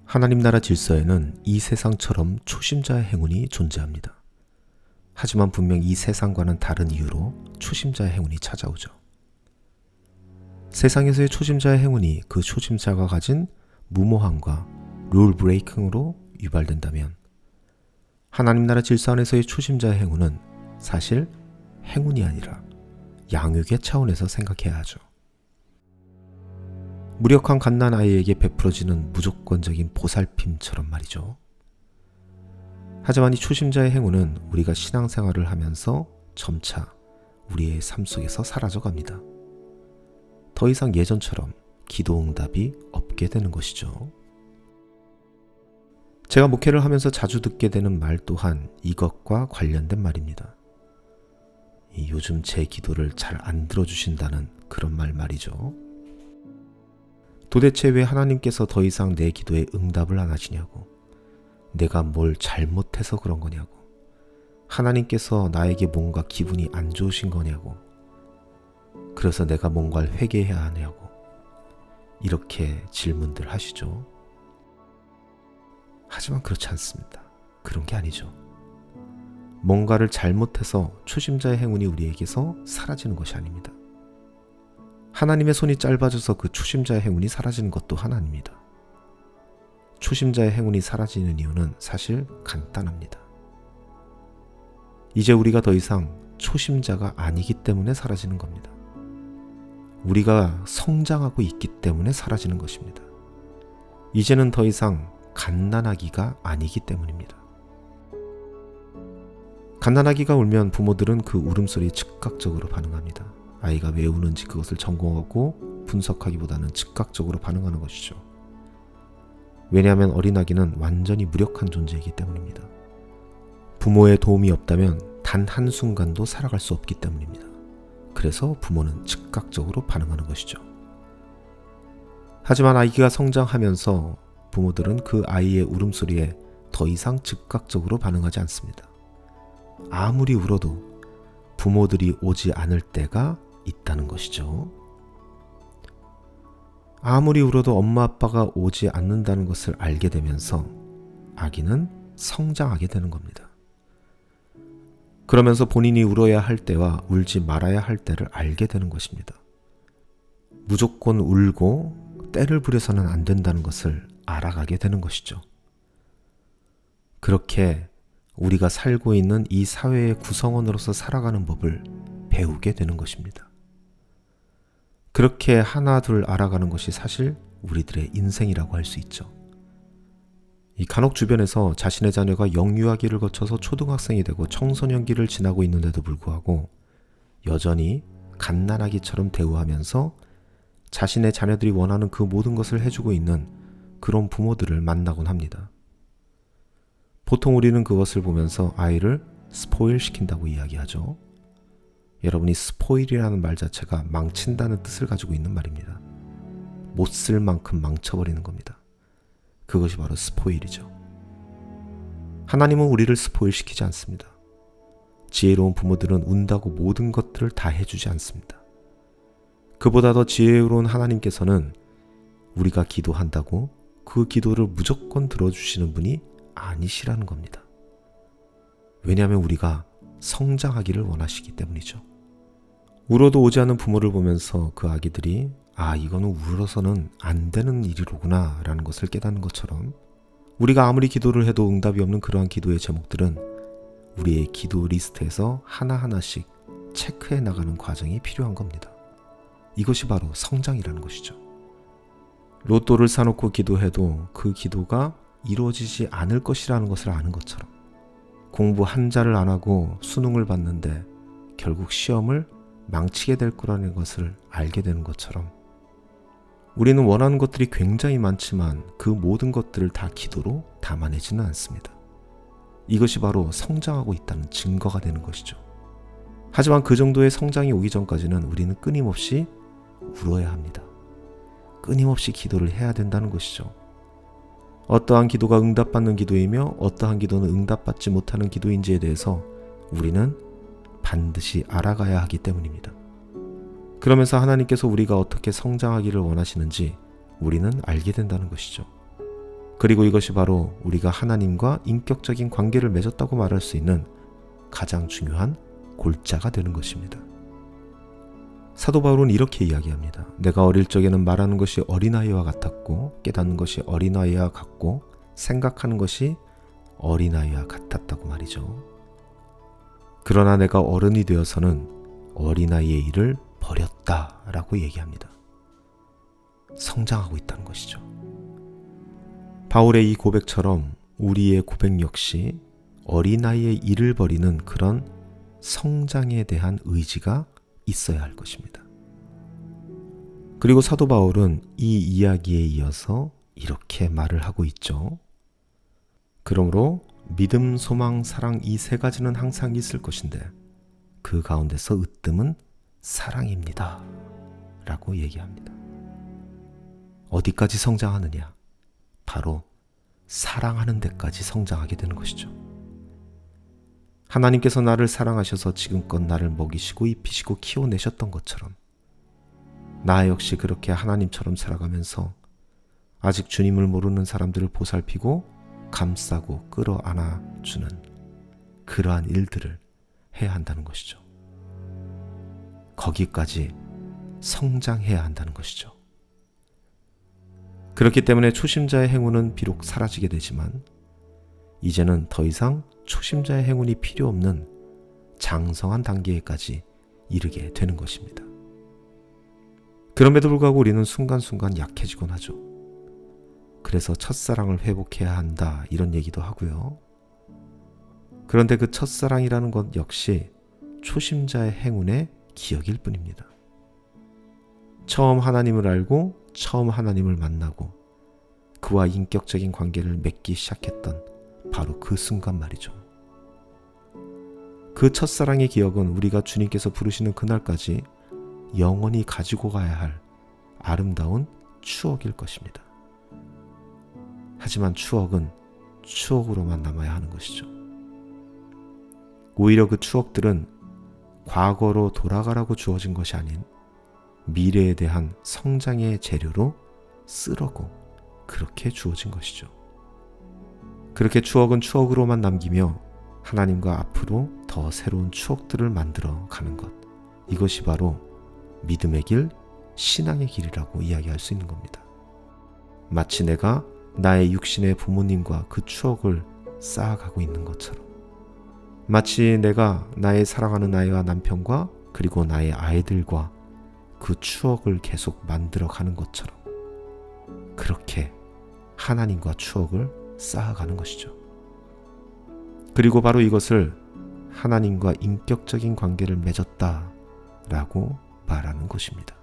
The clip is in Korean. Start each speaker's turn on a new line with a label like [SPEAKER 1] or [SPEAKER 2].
[SPEAKER 1] 하나님 나라 질서에는 이 세상처럼 초심자의 행운이 존재합니다. 하지만 분명 이 세상과는 다른 이유로 초심자의 행운이 찾아오죠. 세상에서의 초심자의 행운이 그 초심자가 가진 무모함과 룰 브레이킹으로 유발된다면 하나님 나라 질서 안에서의 초심자의 행운은 사실 행운이 아니라 양육의 차원에서 생각해야 하죠. 무력한 갓난 아이에게 베풀어지는 무조건적인 보살핌처럼 말이죠. 하지만 이 초심자의 행운은 우리가 신앙생활을 하면서 점차 우리의 삶 속에서 사라져갑니다. 더 이상 예전처럼 기도 응답이 없게 되는 것이죠. 제가 목회를 하면서 자주 듣게 되는 말 또한 이것과 관련된 말입니다. 요즘 제 기도를 잘 안 들어주신다는 그런 말이죠. 도대체 왜 하나님께서 더 이상 내 기도에 응답을 안 하시냐고, 내가 뭘 잘못해서 그런 거냐고, 하나님께서 나에게 뭔가 기분이 안 좋으신 거냐고, 그래서 내가 뭔가를 회개해야 하냐고, 이렇게 질문들 하시죠. 하지만 그렇지 않습니다. 그런 게 아니죠. 뭔가를 잘못해서 초심자의 행운이 우리에게서 사라지는 것이 아닙니다. 하나님의 손이 짧아져서 그 초심자의 행운이 사라지는 것도 하나입니다. 초심자의 행운이 사라지는 이유는 사실 간단합니다. 이제 우리가 더 이상 초심자가 아니기 때문에 사라지는 겁니다. 우리가 성장하고 있기 때문에 사라지는 것입니다. 이제는 더 이상 갓난아기가 아니기 때문입니다. 갓난아기가 울면 부모들은 그 울음소리에 즉각적으로 반응합니다. 아이가 왜 우는지 그것을 점검하고 분석하기보다는 즉각적으로 반응하는 것이죠. 왜냐하면 어린아기는 완전히 무력한 존재이기 때문입니다. 부모의 도움이 없다면 단 한순간도 살아갈 수 없기 때문입니다. 그래서 부모는 즉각적으로 반응하는 것이죠. 하지만 아이가 성장하면서 부모들은 그 아이의 울음소리에 더 이상 즉각적으로 반응하지 않습니다. 아무리 울어도 부모들이 오지 않을 때가 있다는 것이죠. 아무리 울어도 엄마 아빠가 오지 않는다는 것을 알게 되면서 아기는 성장하게 되는 겁니다. 그러면서 본인이 울어야 할 때와 울지 말아야 할 때를 알게 되는 것입니다. 무조건 울고 때를 부려서는 안 된다는 것을 알아가게 되는 것이죠. 그렇게 우리가 살고 있는 이 사회의 구성원으로서 살아가는 법을 배우게 되는 것입니다. 그렇게 하나 둘 알아가는 것이 사실 우리들의 인생이라고 할 수 있죠. 이 간혹 주변에서 자신의 자녀가 영유아기를 거쳐서 초등학생이 되고 청소년기를 지나고 있는데도 불구하고 여전히 갓난아기처럼 대우하면서 자신의 자녀들이 원하는 그 모든 것을 해주고 있는 그런 부모들을 만나곤 합니다. 보통 우리는 그것을 보면서 아이를 스포일 시킨다고 이야기하죠. 여러분이 스포일이라는 말 자체가 망친다는 뜻을 가지고 있는 말입니다. 못 쓸 만큼 망쳐버리는 겁니다. 그것이 바로 스포일이죠. 하나님은 우리를 스포일 시키지 않습니다. 지혜로운 부모들은 운다고 모든 것들을 다 해주지 않습니다. 그보다 더 지혜로운 하나님께서는 우리가 기도한다고 그 기도를 무조건 들어주시는 분이 아니시라는 겁니다. 왜냐하면 우리가 성장하기를 원하시기 때문이죠. 울어도 오지 않는 부모를 보면서 그 아기들이 이거는 울어서는 안 되는 일이로구나 라는 것을 깨닫는 것처럼 우리가 아무리 기도를 해도 응답이 없는 그러한 기도의 제목들은 우리의 기도 리스트에서 하나하나씩 체크해 나가는 과정이 필요한 겁니다. 이것이 바로 성장이라는 것이죠. 로또를 사놓고 기도해도 그 기도가 이루어지지 않을 것이라는 것을 아는 것처럼 공부 한 자를 안 하고 수능을 봤는데 결국 시험을 망치게 될 거라는 것을 알게 되는 것처럼 우리는 원하는 것들이 굉장히 많지만 그 모든 것들을 다 기도로 담아내지는 않습니다. 이것이 바로 성장하고 있다는 증거가 되는 것이죠. 하지만 그 정도의 성장이 오기 전까지는 우리는 끊임없이 울어야 합니다. 끊임없이 기도를 해야 된다는 것이죠. 어떠한 기도가 응답받는 기도이며 어떠한 기도는 응답받지 못하는 기도인지에 대해서 우리는 반드시 알아가야 하기 때문입니다. 그러면서 하나님께서 우리가 어떻게 성장하기를 원하시는지 우리는 알게 된다는 것이죠. 그리고 이것이 바로 우리가 하나님과 인격적인 관계를 맺었다고 말할 수 있는 가장 중요한 골자가 되는 것입니다. 사도 바울은 이렇게 이야기합니다. 내가 어릴 적에는 말하는 것이 어린아이와 같았고 깨닫는 것이 어린아이와 같고 생각하는 것이 어린아이와 같았다고 말이죠. 그러나 내가 어른이 되어서는 어린아이의 일을 버렸다라고 얘기합니다. 성장하고 있다는 것이죠. 바울의 이 고백처럼 우리의 고백 역시 어린아이의 일을 버리는 그런 성장에 대한 의지가 있어야 할 것입니다. 그리고 사도 바울은 이 이야기에 이어서 이렇게 말을 하고 있죠. 그러므로 믿음, 소망, 사랑 이 세 가지는 항상 있을 것인데 그 가운데서 으뜸은 사랑입니다. 라고 얘기합니다. 어디까지 성장하느냐? 바로 사랑하는 데까지 성장하게 되는 것이죠. 하나님께서 나를 사랑하셔서 지금껏 나를 먹이시고 입히시고 키워내셨던 것처럼 나 역시 그렇게 하나님처럼 살아가면서 아직 주님을 모르는 사람들을 보살피고 감싸고 끌어안아주는 그러한 일들을 해야 한다는 것이죠. 거기까지 성장해야 한다는 것이죠. 그렇기 때문에 초심자의 행운은 비록 사라지게 되지만 이제는 더 이상 초심자의 행운이 필요 없는 장성한 단계에까지 이르게 되는 것입니다. 그럼에도 불구하고 우리는 순간순간 약해지곤 하죠. 그래서 첫사랑을 회복해야 한다 이런 얘기도 하고요. 그런데 그 첫사랑이라는 것 역시 초심자의 행운의 기억일 뿐입니다. 처음 하나님을 알고 처음 하나님을 만나고 그와 인격적인 관계를 맺기 시작했던 바로 그 순간 말이죠. 그 첫사랑의 기억은 우리가 주님께서 부르시는 그날까지 영원히 가지고 가야 할 아름다운 추억일 것입니다. 하지만 추억은 추억으로만 남아야 하는 것이죠. 오히려 그 추억들은 과거로 돌아가라고 주어진 것이 아닌 미래에 대한 성장의 재료로 쓰라고 그렇게 주어진 것이죠. 그렇게 추억은 추억으로만 남기며 하나님과 앞으로 더 새로운 추억들을 만들어 가는 것. 이것이 바로 믿음의 길, 신앙의 길이라고 이야기할 수 있는 겁니다. 마치 내가 나의 육신의 부모님과 그 추억을 쌓아가고 있는 것처럼, 마치 내가 나의 사랑하는 아이와 남편과 그리고 나의 아이들과 그 추억을 계속 만들어가는 것처럼 그렇게 하나님과 추억을 쌓아가는 것이죠. 그리고 바로 이것을 하나님과 인격적인 관계를 맺었다라고 말하는 것입니다.